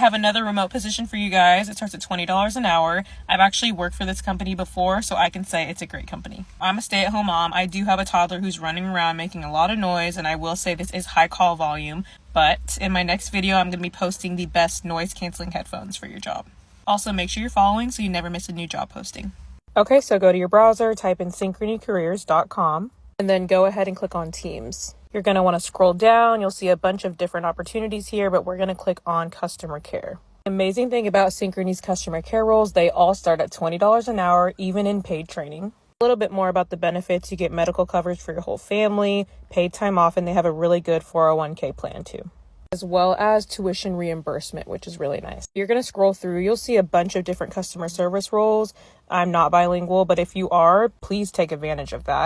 I have another remote position for you guys. It starts at $20 an hour. I've actually worked for this company before, so I can say it's a great company. I'm a stay-at-home mom. I do have a toddler who's running around making a lot of noise, and I will say this is high call volume, but in my next video, I'm going to be posting the best noise-canceling headphones for your job. Also, make sure you're following so you never miss a new job posting. Okay, so go to your browser, type in synchronycareers.com, and then go ahead and click on Teams. You're going to want to scroll down. You'll see a bunch of different opportunities here, but we're going to click on customer care. The amazing thing about Synchrony's customer care roles, they all start at $20 an hour, even in paid training. A little bit more about the benefits. You get medical coverage for your whole family, paid time off, and they have a really good 401k plan too, as well as tuition reimbursement, which is really nice. You're going to scroll through. You'll see a bunch of different customer service roles. I'm not bilingual, but if you are, please take advantage of that.